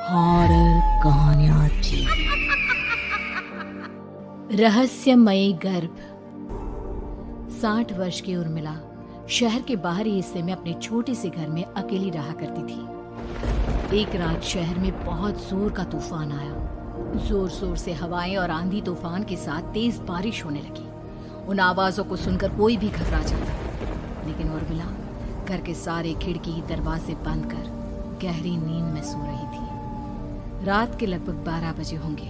Horror कहानियां थी। रहस्यमयी गर्भ। 60 वर्ष की उर्मिला शहर के बाहरी हिस्से में अपने छोटे से घर में अकेली रहा करती थी। एक रात शहर में बहुत जोर का तूफान आया। जोर जोर से हवाएं और आंधी तूफान के साथ तेज बारिश होने लगी। उन आवाजों को सुनकर कोई भी घबरा जाता, लेकिन उर्मिला घर के सारे खिड़की दरवाजे बंद कर गहरी नींद में सो रही थी। रात के लगभग 12 बजे होंगे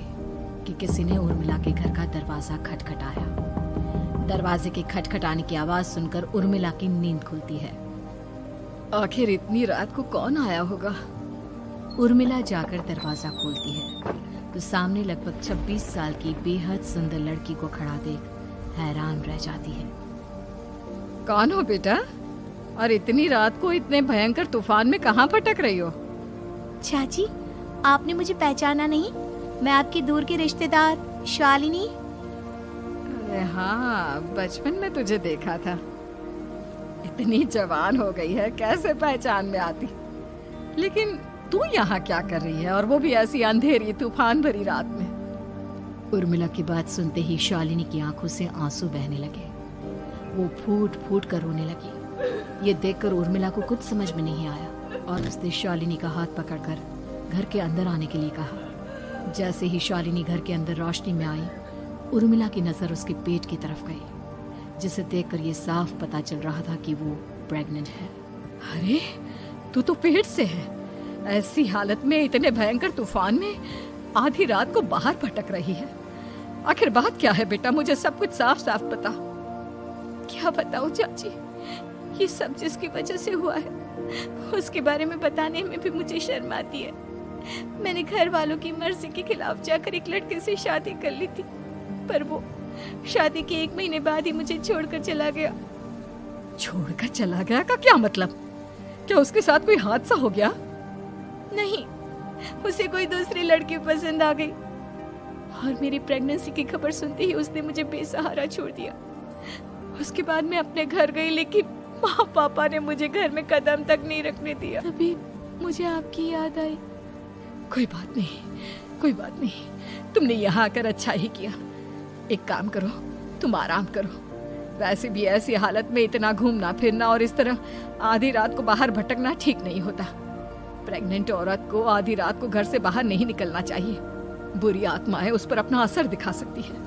कि किसी ने उर्मिला के घर का दरवाजा खटखटाया। दरवाजे के खटखटाने की आवाज सुनकर उर्मिला की नींद खुलती है। आखिर इतनी रात को कौन आया होगा? उर्मिला जाकर दरवाजा खोलती है तो सामने लगभग 26 साल की बेहद सुंदर लड़की को खड़ा देख हैरान रह जाती है। कौन हो बेटा, और इतनी रात को इतने भयंकर तूफान में कहाँ भटक रही हो? चाची, आपने मुझे पहचाना नहीं? मैं आपकी दूर की रिश्तेदार शालिनी। अरे हाँ, बचपन में तुझे देखा था। इतनी जवान हो गई है, कैसे पहचान में आती? लेकिन तू यहाँ क्या कर रही है, और वो भी ऐसी अंधेरी तूफान भरी रात में? उर्मिला की बात सुनते ही शालिनी की आंखों से आंसू बहने लगे। वो फूट फूट कर रोने लगी। ये देखकर उर्मिला को कुछ समझ में नहीं आया और उसने शालिनी का हाथ पकड़कर घर के अंदर आने के लिए कहा। जैसे ही शालिनी घर के अंदर रोशनी में आई, उर्मिला की नजर उसके पेट की तरफ गई, जिसे देखकर ये साफ पता चल रहा था कि वो प्रेग्नेंट है। अरे, तू तो पेट से है। ऐसी हालत में इतने भयंकर तूफान में आधी रात को बाहर भटक रही है। आखिर बात क्या है बेटा, मुझे सब कुछ साफ साफ बता। क्या बताऊं चाची, ये सब जिसकी वजह से हुआ है उसके बारे में बताने में भी मुझे शर्म आती है। मैंने घर वालों की मर्जी के खिलाफ जाकर एक लड़के से शादी कर ली थी, पर वो शादी के 1 महीने बाद ही मुझे छोड़कर चला गया। छोड़कर चला गया का क्या मतलब? क्या उसके साथ कोई हादसा हो गया? नहीं, उसे कोई दूसरी लड़की पसंद आ गई और मेरी प्रेगनेंसी की खबर सुनते ही उसने मुझे बेसहारा छोड़ दिया। उसके बाद मैं अपने घर गई, लेकिन माँ पापा ने मुझे घर में कदम तक नहीं रखने दिया। तभी मुझे आपकी याद आई। कोई बात नहीं, कोई बात नहीं, तुमने यहाँ आकर अच्छा ही किया। एक काम करो, तुम आराम करो। वैसे भी ऐसी हालत में इतना घूमना फिरना और इस तरह आधी रात को बाहर भटकना ठीक नहीं होता। प्रेग्नेंट औरत को आधी रात को घर से बाहर नहीं निकलना चाहिए। बुरी आत्माएं उस पर अपना असर दिखा सकती है।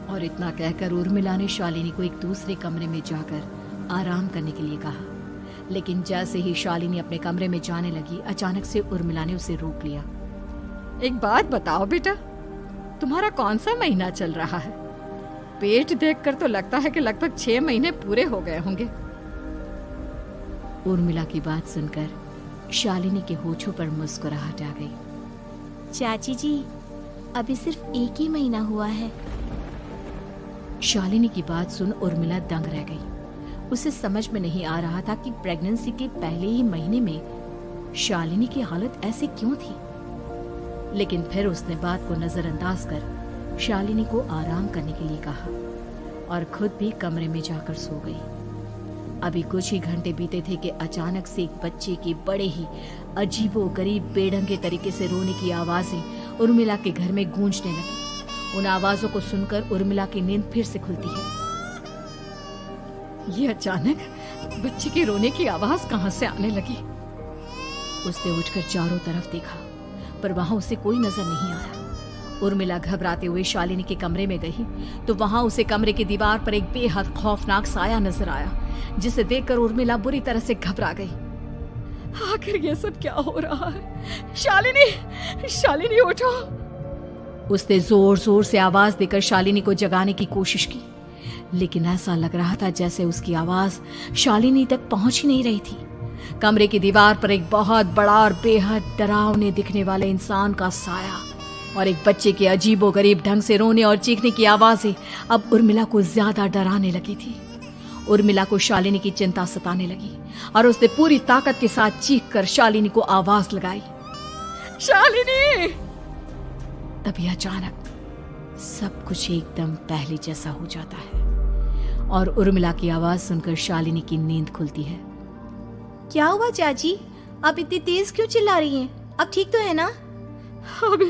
और इतना कहकर उर्मिला ने शालिनी को एक दूसरे कमरे में जाकर आराम करने के लिए कहा। लेकिन जैसे ही शालिनी अपने कमरे में जाने लगी, अचानक से उर्मिला ने उसे रोक लिया। एक बात बताओ बेटा, तुम्हारा कौन सा महीना चल रहा है? पेट देखकर तो लगता है कि लगभग 6 महीने पूरे हो गए होंगे। उर्मिला की बात सुनकर शालिनी के होठों पर मुस्कुराहट आ गई। चाची जी, अभी सिर्फ 1 ही महीना हुआ है। शालिनी की बात सुन उर्मिला दंग रह गई। उसे समझ में नहीं आ रहा था कि प्रेगनेंसी के पहले ही महीने में शालिनी की हालत ऐसी क्यों थी। लेकिन फिर उसने बात को नजरअंदाज कर शालिनी को आराम करने के लिए कहा और खुद भी कमरे में जाकर सो गई। अभी कुछ ही घंटे बीते थे कि अचानक से एक बच्चे की बड़े ही अजीबोगरीब बेढंगे तरीके से रोने की आवाजें उर्मिला के घर में गूंजने लगी। उन आवाजों को सुनकर उर्मिला की नींद फिर से खुलती है। ये अचानक बच्चे के रोने की आवाज कहां से आने लगी? उसने उठकर चारों तरफ देखा, पर वहां उसे कोई नजर नहीं आया। उर्मिला घबराते हुए शालिनी के कमरे में गई तो वहां उसे कमरे की दीवार पर एक बेहद खौफनाक साया नजर आया, जिसे देखकर उर्मिला बुरी तरह से घबरा गई। आखिर ये सब क्या हो रहा है? शालिनी, शालिनी उठो! उसने जोर जोर से आवाज देकर शालिनी को जगाने की कोशिश की, लेकिन ऐसा लग रहा था जैसे उसकी आवाज शालिनी तक पहुंच ही नहीं रही थी। कमरे की दीवार पर एक बहुत बड़ा और बेहद डरावने दिखने वाले इंसान का साया और एक बच्चे के अजीबोगरीब ढंग से रोने और चीखने की आवाजें अब उर्मिला को ज्यादा डराने लगी थी। उर्मिला को शालिनी की चिंता सताने लगी और उसने पूरी ताकत के साथ चीखकर शालिनी को आवाज लगाई, शालिनी! तभी अचानक सब कुछ एकदम पहले जैसा हो जाता है और उर्मिला की आवाज सुनकर शालिनी की नींद खुलती है। क्या हुआ चाची, आप इतनी तेज क्यों चिल्ला रही हैं? अब ठीक तो है ना? अभी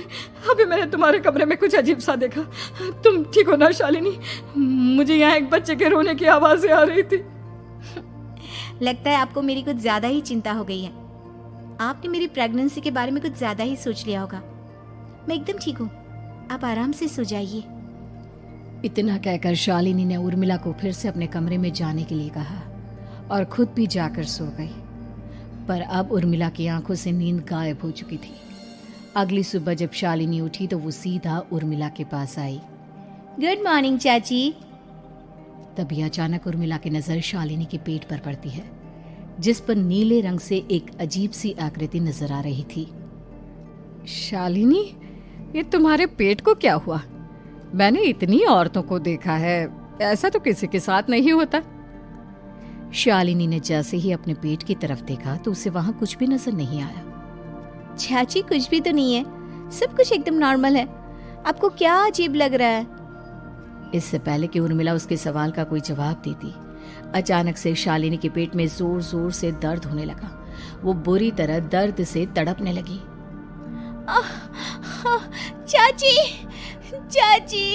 अभी मैंने तुम्हारे कमरे में कुछ अजीब सा देखा। तुम ठीक हो ना शालिनी? मुझे यहाँ एक बच्चे के रोने की आवाजें आ रही थी। लगता है आपको मेरी कुछ ज्यादा ही चिंता हो गई है। आपने मेरी प्रेगनेंसी के बारे में कुछ ज्यादा ही सोच लिया होगा। मैं एकदम ठीक हूँ, आप आराम से सो जाइए। इतना कहकर शालिनी ने उर्मिला को फिर से अपने कमरे में जाने के लिए कहा और खुद भी जाकर सो गई। पर अब उर्मिला की आंखों से नींद गायब हो चुकी थी। अगली सुबह जब शालिनी उठी तो वो सीधा उर्मिला के पास आई। गुड मॉर्निंग चाची। तभी अचानक उर्मिला की नजर शालिनी के पेट पर पड़ती है, जिस पर नीले रंग से एक अजीब सी आकृति नजर आ रही थी। शालिनी, ये तुम्हारे पेट को क्या हुआ? मैंने इतनी औरतों को देखा है, ऐसा तो किसी के साथ नहीं होता। शालिनी ने जैसे ही अपने पेट की तरफ देखा तो उसे वहां कुछ भी नजर नहीं आया। चाची कुछ भी तो नहीं है, सब कुछ एकदम नॉर्मल है। आपको क्या अजीब लग रहा है? इससे पहले कि उर्मिला उसके सवाल का कोई जवाब देती, अचानक से शालिनी के पेट में जोर जोर से दर्द होने लगा। वो बुरी तरह दर्द से तड़पने लगी। चाची, चाची।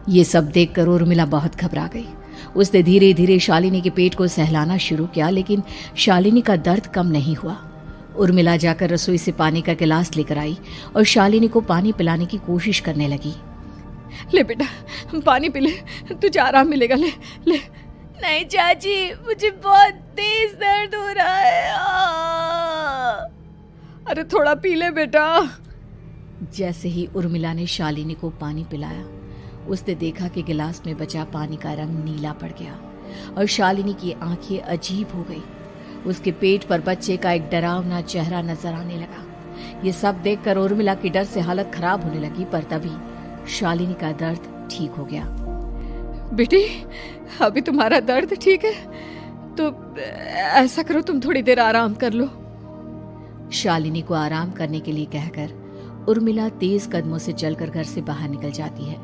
ये सब देखकर उर्मिला बहुत घबरा गई। उसने धीरे धीरे शालिनी के पेट को सहलाना शुरू किया, लेकिन शालिनी का दर्द कम नहीं हुआ। उर्मिला जाकर रसोई से पानी का गिलास लेकर आई और शालिनी को पानी पिलाने की कोशिश करने लगी। ले बेटा, पानी पी ले, तुझे आराम मिलेगा। ले ले। नहीं चाची, मुझे बहुत तेज दर्द हो रहा है। अरे थोड़ा पी ले बेटा। जैसे ही उर्मिला ने शालिनी को पानी पिलाया, उसने देखा कि गिलास में बचा पानी का रंग नीला पड़ गया और शालिनी की आंखें अजीब हो गई। उसके पेट पर बच्चे का एक डरावना चेहरा नजर आने लगा। ये सब देखकर उर्मिला की डर से हालत खराब होने लगी, पर तभी शालिनी का दर्द ठीक हो गया। बेटी, अभी तुम्हारा दर्द ठीक है तो ऐसा करो, तुम थोड़ी देर आराम कर लो। शालिनी को आराम करने के लिए कहकर उर्मिला तेज कदमों से चलकर घर से बाहर निकल जाती है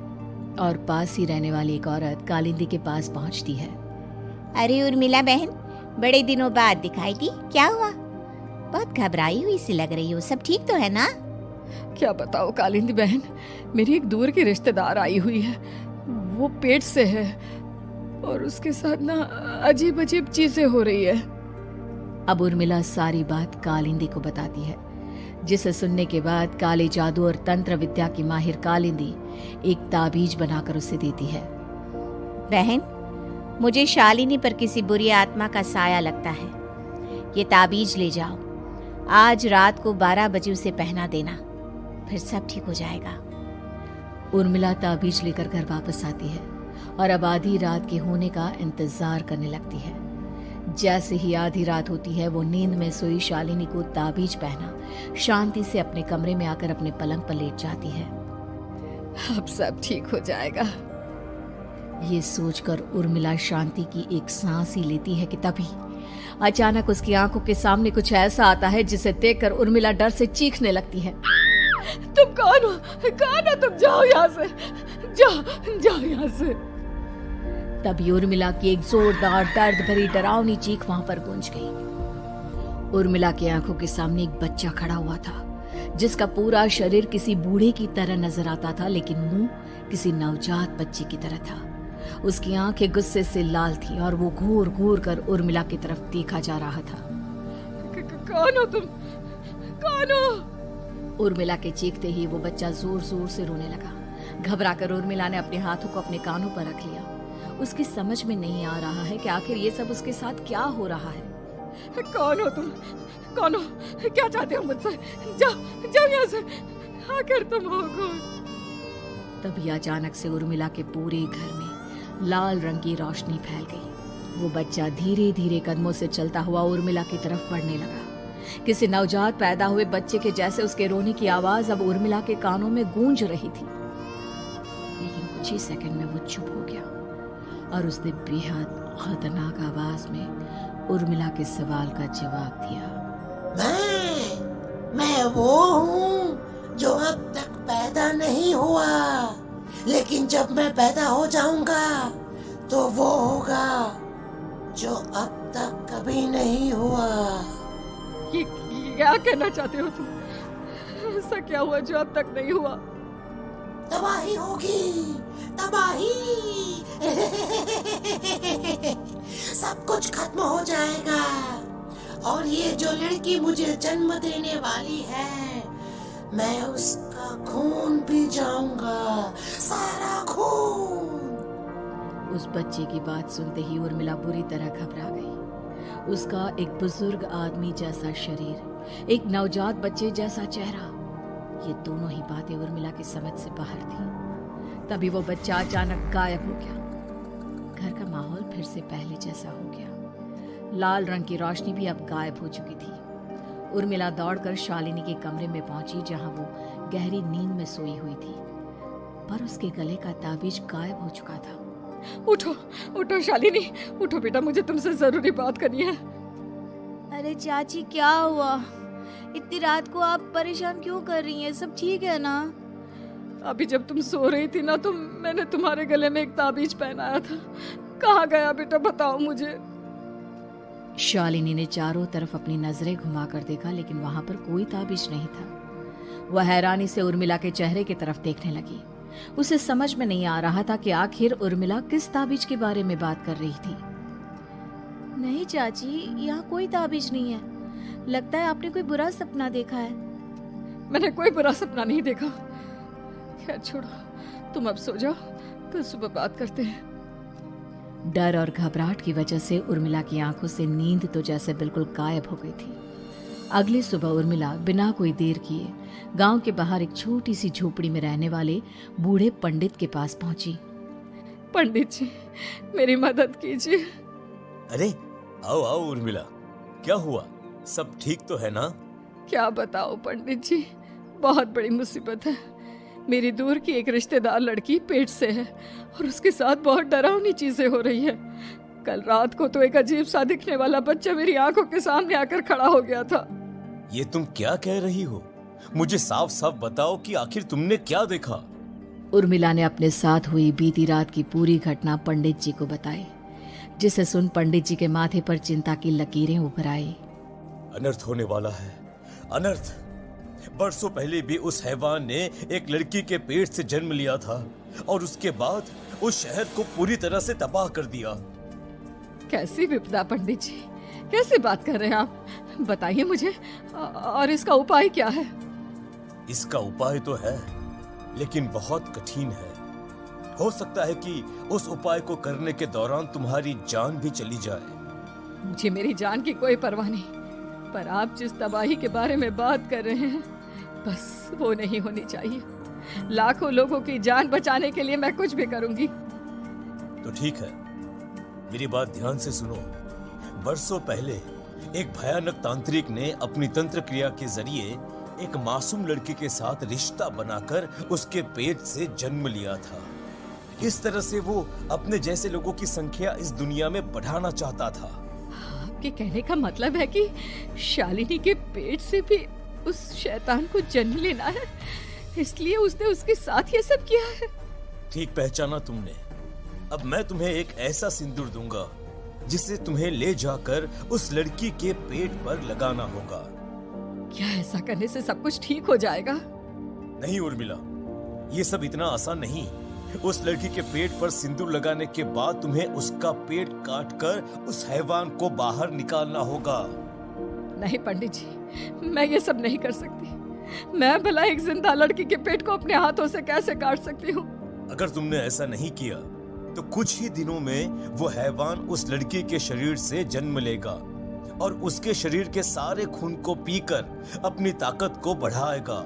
और पास ही रहने वाली एक औरत कालिंदी के पास पहुंचती है। अरे उर्मिला बहन, बड़े दिनों बाद दिखाई दी, क्या हुआ? बहुत घबराई हुई सी लग रही हो, सब ठीक तो है ना? क्या बताओ कालिंदी बहन, मेरी एक दूर की रिश्तेदार आई हुई है। वो पेट से है और उसके साथ ना अजीब अजीब चीजें हो रही है। अब उर्मिला सारी बात कालिंदी को बताती है, जिसे सुनने के बाद काले जादू और तंत्र विद्या की माहिर कालिंदी एक ताबीज बनाकर उसे देती है। बहन, मुझे शालिनी पर किसी बुरी आत्मा का साया लगता है। ये ताबीज ले जाओ, आज रात को 12 बजे उसे पहना देना, फिर सब ठीक हो जाएगा। उर्मिला ताबीज लेकर घर वापस आती है और अब आधी रात के होने का इंतजार करने लगती है। जैसे ही आधी रात होती है, वो नींद में सोई शालिनी को ताबीज पहना शांति से अपने कमरे में आकर अपने पलंग पर लेट जाती है। अब सब ठीक हो जाएगा, ये सोचकर उर्मिला शांति की एक सांस ही लेती है कि तभी अचानक उसकी आंखों के सामने कुछ ऐसा आता है जिसे देखकर उर्मिला डर से चीखने लगती है। तुम कौन हो? कौन हो तुम? जाओ यहाँ से, जाओ जाओ यहाँ से। तभी उर्मिला की एक जोरदार दर्द भरी डरावनी चीख वहां पर गूंज गई। उर्मिला की आंखों के सामने एक बच्चा खड़ा हुआ था, जिसका पूरा शरीर किसी बूढ़े की तरह नजर आता था, लेकिन मुंह किसी नवजात बच्चे की तरह था। उसकी आंखें गुस्से से लाल थी और वो घूर घूर कर उर्मिला की तरफ देखा जा रहा था। कौन हो तुम? कौन हो? उर्मिला के चीखते ही वो बच्चा जोर जोर से रोने लगा। घबराकर उर्मिला ने अपने हाथों को अपने कानों पर रख लिया। उसकी समझ में नहीं आ रहा है कि आखिर ये सब उसके साथ क्या हो रहा है। कौन हो तुम? कौन हो? क्या चाहते हो मुझसे? जाओ जाओ यहाँ से, आखिर तुम हो कौन? तभी अचानक से उर्मिला के पूरे घर में लाल रंग की रोशनी फैल गई। वो बच्चा धीरे धीरे कदमों से चलता हुआ उर्मिला की तरफ बढ़ने लगा। किसी नवजात पैदा हुए बच्चे के जैसे उसके रोने की आवाज अब उर्मिला के कानों में गूंज रही थी। लेकिन कुछ ही सेकंड में वो चुप हो गया और उसने बेहद खतरनाक आवाज में उर्मिला के सवाल का जवाब दिया। मैं वो हूँ जो अब तक पैदा नहीं हुआ, लेकिन जब मैं पैदा हो जाऊंगा तो वो होगा जो अब तक कभी नहीं हुआ। क्या कहना चाहते हो तुम? ऐसा क्या हुआ जो अब तक नहीं हुआ? तबाही होगी, तबाही। सब कुछ खत्म हो जाएगा और ये जो लड़की मुझे जन्म देने वाली है, मैं उसका खून पी जाऊंगा, सारा खून। उस बच्चे की बात सुनते ही उर्मिला बुरी तरह घबरा गई। उसका एक बुजुर्ग आदमी जैसा शरीर, एक नवजात बच्चे जैसा चेहरा, ये दोनों ही बातें उर्मिला की समझ से बाहर थी। तभी वो बच्चा अचानक गायब हो गया। घर का माहौल फिर से पहले जैसा हो गया। लाल रंग की रोशनी भी अब गायब हो चुकी थी। उर्मिला दौड़कर शालिनी के कमरे में पहुंची, जहां वो गहरी नींद में सोई हुई थी, पर उसके गले का ताबीज गायब हो चुका था। उठो, उठो शालिनी, उठो बेटा, मुझे तुमसे जरूरी बात करनी है। अरे चाची क्या हुआ? इतनी रात को आप परेशान क्यों कर रही हैं? सब ठीक है ना? अभी जब तुम सो रही थी ना, तो मैंने तुम्हारे गले में एक ताबीज पहनाया था। कहाँ गया बेटा, बताओ मुझे। शालिनी ने चारों तरफ अपनी नजरें घुमाकर देखा, लेकिन वहां पर कोई ताबीज नहीं था। वह हैरानी से उर्मिला के चेहरे की तरफ देखने लगी। उसे समझ में नहीं आ रहा था कि आखिर उर्मिला किस ताबीज के बारे में बात कर रही थी। नहीं चाची, यहाँ कोई ताबीज नहीं है। लगता है आपने कोई बुरा सपना देखा है। मैंने कोई बुरा सपना नहीं देखा। खैर छोड़ो, तुम अब सो जाओ, कल सुबह बात करते हैं। डर और घबराहट की वजह से उर्मिला की आंखों से नींद तो जैसे बिल्कुल गायब हो गई थी। अगली सुबह उर्मिला बिना कोई देर किए गांव के बाहर एक छोटी सी झोपड़ी में रहने वाले बूढ़े पंडित के पास पहुंची। पंडित जी, मेरी मदद कीजिए। अरे आओ आओ उर्मिला, क्या हुआ? सब ठीक तो है ना? क्या बताओ पंडित जी, बहुत बड़ी मुसीबत है। मेरी दूर की एक रिश्तेदार लड़की पेट से है और उसके साथ बहुत डरावनी चीजें हो रही है। कल रात को तो एक अजीब सा दिखने वाला बच्चा मेरी आंखों के सामने आकर खड़ा हो गया था। ये तुम क्या कह रही हो? मुझे साफ साफ बताओ कि आखिर तुमने क्या देखा? उर्मिला ने अपने साथ हुई बीती रात की पूरी घटना पंडित जी को बताई, जिसे सुन पंडित जी के माथे पर चिंता की लकीरें उभर आई। अनर्थ होने वाला है, अनर्थ। बरसों पहले भी उस हैवान ने एक लड़की के पेट से जन्म लिया था और उसके बाद उस शहर को पूरी तरह से तबाह कर दिया। कैसी विपदा पंडित जी, कैसे बात कर रहे हैं आप? बताइए मुझे, और इसका उपाय क्या है? इसका उपाय तो है, लेकिन बहुत कठिन है। हो सकता है कि उस उपाय को करने के दौरान तुम्हारी जान भी चली जाए। मुझे मेरी जान की कोई परवाह नहीं, पर आप जिस तबाही के बारे में बात कर रहे हैं, बस वो नहीं होनी चाहिए। लाखों लोगों की जान बचाने के लिए मैं कुछ भी करूंगी। तो ठीक है, मेरी बात ध्यान से सुनो। बरसों पहले एक भयानक तांत्रिक ने अपनी तंत्र क्रिया के जरिए एक मासूम लड़की के साथ रिश्ता बनाकर उसके पेट से जन्म लिया था। इस तरह से वो अपने जैसे लोगों की संख्या इस दुनिया में बढ़ाना चाहता था। आपके कहने का मतलब है कि शालिनी के पेट से भी उस शैतान को जन्म लेना है, इसलिए उसने उसके साथ ये सब किया है। ठीक पहचाना तुमने। अब मैं तुम्हें एक ऐसा सिंदूर दूंगा जिसे तुम्हें ले जाकर उस लड़की के पेट पर लगाना होगा। क्या ऐसा करने से सब कुछ ठीक हो जाएगा? नहीं उर्मिला, ये सब इतना आसान नहीं। उस लड़की के पेट पर सिंदूर लगाने के बाद तुम्हें उसका पेट काटकर उस हैवान को बाहर निकालना होगा। नहीं पंडित जी, मैं ये सब नहीं कर सकती। मैं भला एक जिंदा लड़की के पेट को अपने हाथों से कैसे काट सकती हूँ? अगर तुमने ऐसा नहीं किया तो कुछ ही दिनों में वो हैवान उस लड़की के शरीर से जन्म लेगा और उसके शरीर के सारे खून को पीकर अपनी ताकत को बढ़ाएगा।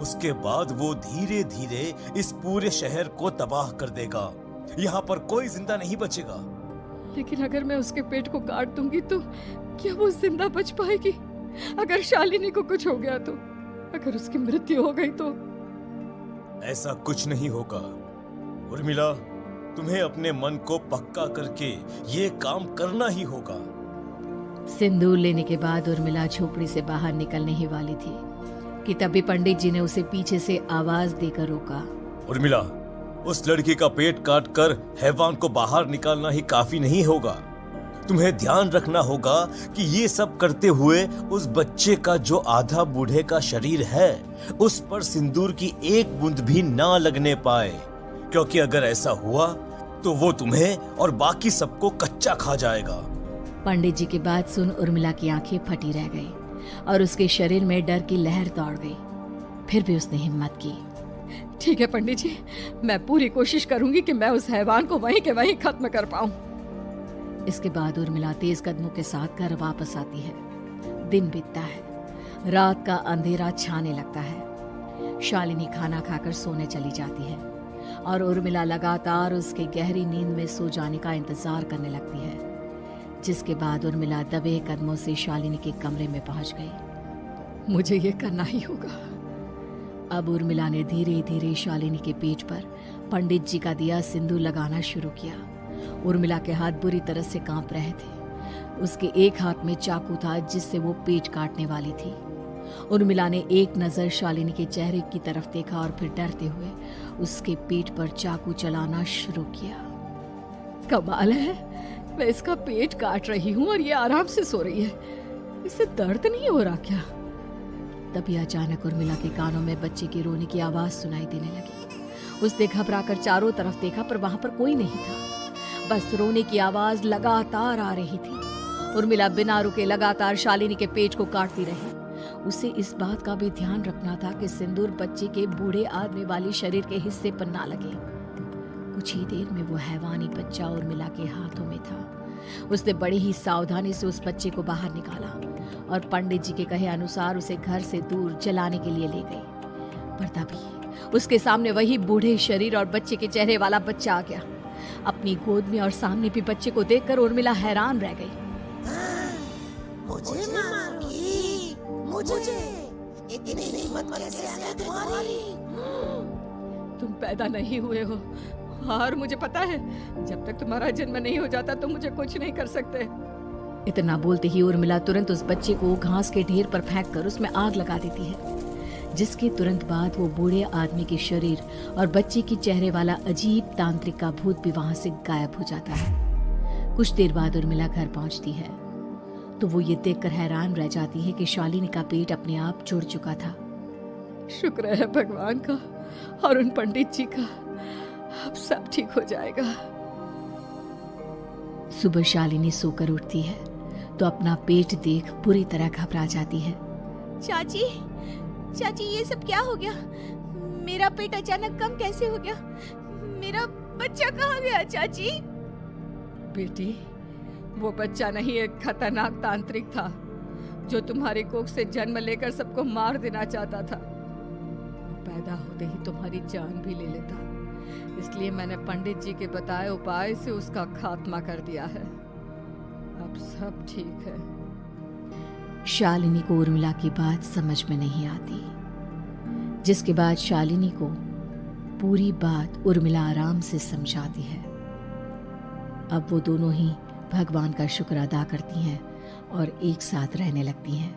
उसके बाद वो धीरे धीरे इस पूरे शहर को तबाह कर देगा। यहाँ पर कोई जिंदा नहीं बचेगा। लेकिन अगर मैं उसके पेट को काट दूंगी तो क्या वो जिंदा बच पाएगी? अगर शालिनी को कुछ हो गया तो, अगर उसकी मृत्यु हो गई तो? ऐसा कुछ नहीं होगा उर्मिला, तुम्हें अपने मन को पक्का करके ये काम करना ही होगा। सिंदूर लेने के बाद उर्मिला झोपड़ी से बाहर निकलने ही वाली थी कि तभी पंडित जी ने उसे पीछे से आवाज देकर रोका। उर्मिला, उस लड़की का पेट काट कर हैवान को बाहर निकालना ही काफी नहीं होगा। तुम्हें ध्यान रखना होगा कि ये सब करते हुए उस बच्चे का जो आधा बूढ़े का शरीर है उस पर सिंदूर की एक बूंद भी ना लगने पाए, क्योंकि अगर ऐसा हुआ तो वो तुम्हें और बाकी सबको कच्चा खा जाएगा। पंडित जी की बात सुन उर्मिला की आंखें फटी रह गई और उसके शरीर में डर की लहर दौड़ गई। फिर भी उसने हिम्मत की। ठीक है पंडित जी, मैं पूरी कोशिश करूंगी कि मैं उस हैवान को वहीं के वहीं खत्म कर पाऊं। इसके बाद उर्मिला तेज कदमों के साथ घर वापस आती है। दिन बीतता है, रात का अंधेरा छाने लगता है। शालिनी खाना खाकर सोने चली जाती है और उर्मिला लगातार उसके गहरी नींद में सो जाने का इंतजार करने लगती है, जिसके बाद उर्मिला दबे कदमों से शालिनी के कमरे में पहुंच गई। मुझे ये करना ही होगा। अब उर्मिला ने धीरे धीरे शालिनी के पेट पर पंडित जी का दिया सिंदूर लगाना शुरू किया। उर्मिला के हाथ बुरी तरह से कांप रहे थे। उसके एक हाथ में चाकू था जिससे वो पेट काटने वाली थी। उर्मिला ने एक नजर शालिनी के चेहरे की तरफ देखा और फिर डरते हुए उसके पेट पर चाकू चलाना शुरू किया। कमाल है, मैं इसका पेट काट रही हूँ और ये आराम से सो रही है। इसे दर्द नहीं हो रहा क्या? तभी अचानक उर्मिला के कानों में बच्चे की रोने की आवाज सुनाई देने लगी। उसने घबराकर चारों तरफ देखा पर वहां पर कोई नहीं था, बस रोने की आवाज लगातार आ रही थी। उर्मिला बिना रुके लगातार शालिनी के पेट को काटती रही। उसे इस बात का भी ध्यान रखना था कि सिंदूर बच्चे के बूढ़े आदमी वाली शरीर के हिस्से पर ना लगे। कुछ ही देर में वो हैवानी बच्चा उर्मिला के हाथों में था। उसने बड़ी ही सावधानी से उस बच्चे को बाहर निकाला और पंडित जी के कहे अनुसार उसे घर से दूर जलाने के लिए ले गई। पर तभी उसके सामने वही बूढ़े शरीर और बच्चे के चेहरे वाला बच्चा आ गया। अपनी गोद में और सामने भी बच्चे को देखकर उर्मिला हैरान रह गई। मुझे मारोगी? मुझे इतनी हिम्मत कैसे आ गई तुम्हारी? तुम पैदा नहीं हुए हो और मुझे पता है जब तक तुम्हारा जन्म नहीं हो जाता तो मुझे कुछ नहीं कर सकते। इतना बोलते ही उर्मिला तुरंत उस बच्चे को घास के ढेर पर फेंक कर उसमें आग लगा देती है, जिसके तुरंत बाद वो बूढ़े आदमी के शरीर और बच्चे के चेहरे वाला अजीब तांत्रिक का भूत भी वहां से गायब हो जाता है। कुछ देर बाद उर्मिला घर पहुंचती है तो वो ये देखकर हैरान रह जाती है कि शालिनी का पेट अपने आप जुड़ चुका था। शुक्र है भगवान का और उन पंडित जी का, अब सब ठीक हो जाएगा। सुबह शालिनी सोकर उठती है तो अपना पेट देख बुरी तरह घबरा जाती है। चाची, चाची ये सब क्या हो गया? मेरा पेट अचानक कम कैसे हो गया? मेरा बच्चा कहाँ गया चाची? बेटी, वो बच्चा नहीं, एक खतरनाक तांत्रिक था जो तुम्हारी कोख से जन्म लेकर सबको मार देना चाहता था। वो पैदा होते ही तुम्हारी जान भी ले लेता, इसलिए मैंने पंडित जी के बताए उपाय से उसका खात्मा कर दिया है। अब सब ठीक है। शालिनी को उर्मिला की बात समझ में नहीं आती, जिसके बाद शालिनी को पूरी बात उर्मिला आराम से समझाती है। अब वो दोनों ही भगवान का शुक्र अदा करती हैं और एक साथ रहने लगती हैं।